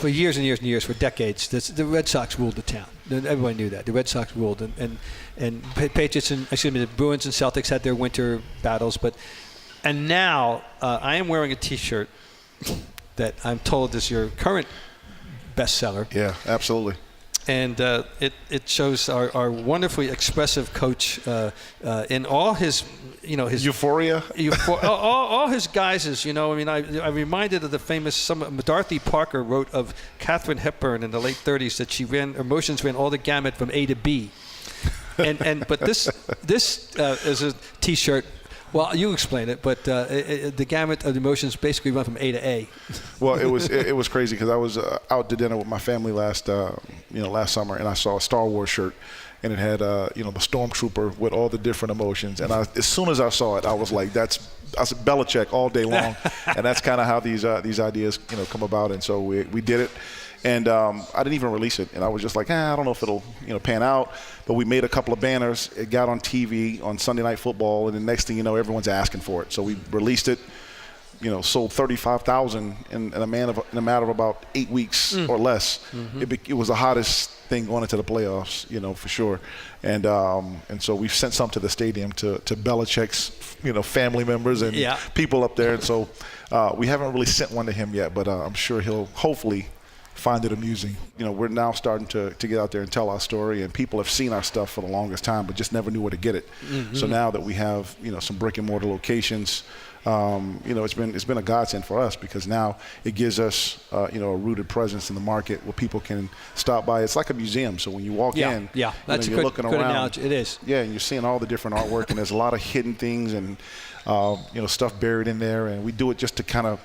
for years and years and years, for decades, the Red Sox ruled the town. Everyone knew that. The Red Sox ruled, and Patriots and the Bruins and Celtics had their winter battles. And now I am wearing a T-shirt that I'm told is your current bestseller. Yeah, absolutely. And it shows our wonderfully expressive coach in all his, his euphoria. all his guises. I reminded of the famous. Dorothy Parker wrote of Katharine Hepburn in the late 30s that emotions ran all the gamut from A to B. But this is a T-shirt. Well, you explain it, but the gamut of emotions basically run from A to A. Well, it was crazy because I was out to dinner with my family last summer, and I saw a Star Wars shirt, and it had the Stormtrooper with all the different emotions. And as soon as I saw it, I was like, I said Belichick all day long, and that's kind of how these ideas come about. And so we did it. And I didn't even release it. And I was just like, I don't know if it'll pan out. But we made a couple of banners. It got on TV on Sunday Night Football. And the next thing you know, everyone's asking for it. So we released it, sold 35,000 in a matter of about 8 weeks or less. Mm-hmm. It was the hottest thing going into the playoffs, for sure. And so we sent some to the stadium to Belichick's, family members and people up there. And so we haven't really sent one to him yet. But I'm sure he'll hopefully find it amusing. We're now starting to get out there and tell our story, and people have seen our stuff for the longest time but just never knew where to get it. Mm-hmm. So now that we have some brick and mortar locations, it's been a godsend for us because now it gives us a rooted presence in the market where people can stop by. It's like a museum. So when you walk in, that's you're looking good around. Analogy. It is. Yeah, and you're seeing all the different artwork, and there's a lot of hidden things and stuff buried in there, and we do it just to kind of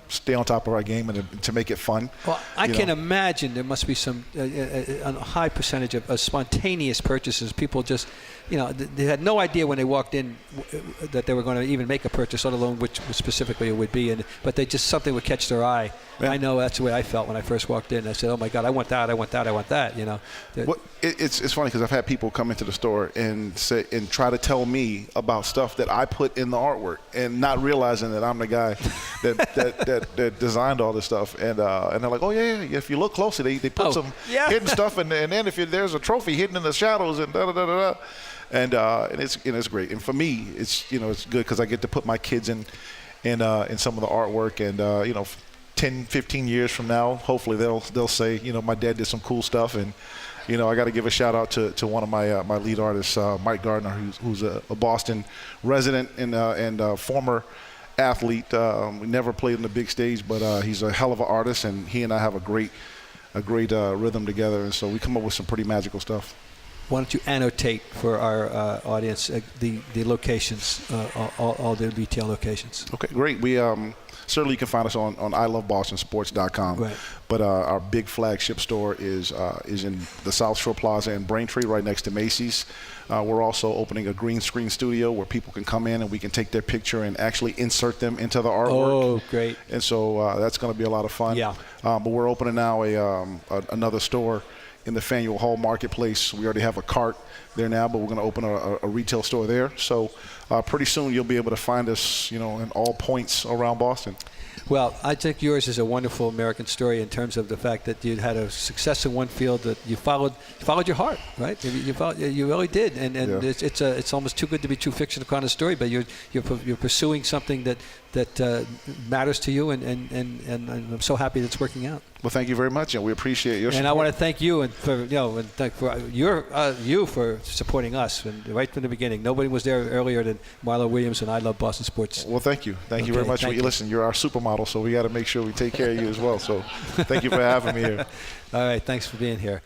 stay on top of our game and to make it fun. Well, I can imagine there must be some a high percentage of spontaneous purchases. People just, they had no idea when they walked in that they were going to even make a purchase, let alone which specifically it would be. But something would catch their eye. Yeah. I know that's the way I felt when I first walked in. I said, "Oh my God, I want that! I want that! I want that!" Well, it's funny because I've had people come into the store and try to tell me about stuff that I put in the artwork, and not realizing that I'm the guy that designed all this stuff. And they're like, "Oh yeah, if you look closely, they put some hidden stuff, and then if there's a trophy hidden in the shadows and da da da da." And it's great. And for me, it's it's good because I get to put my kids in some of the artwork, and 10, 15 years from now, hopefully they'll say, my dad did some cool stuff. And I got to give a shout out to one of my lead artists, Mike Gardner, who's a Boston resident and former athlete. We never played on the big stage, but he's a hell of an artist, and he and I have a great rhythm together. And so we come up with some pretty magical stuff. Why don't you annotate for our audience the locations, all the retail locations? Okay, great. We certainly you can find us on ilovebostonsports.com. Right. But our big flagship store is in the South Shore Plaza in Braintree, right next to Macy's. We're also opening a green screen studio where people can come in and we can take their picture and actually insert them into the artwork. Oh, great. And so that's going to be a lot of fun. Yeah. But we're opening now another store in the Faneuil Hall Marketplace. We already have a cart there now, but we're going to open a retail store there. So pretty soon you'll be able to find us, in all points around Boston. Well, I think yours is a wonderful American story in terms of the fact that you had a success in one field, that you followed your heart, right? You really did, and it's almost too good to be true fiction kind of story. But you're pursuing something that matters to you, and I'm so happy that it's working out. Well, thank you very much, and we appreciate your support. And I want to thank you and for you for supporting us, and right from the beginning. Nobody was there earlier than Marlo Williams and I Love Boston Sports. Well, thank you. Thank you very much. Listen, you're our supermodel, so we got to make sure we take care of you as well. So thank you for having me here. All right, thanks for being here.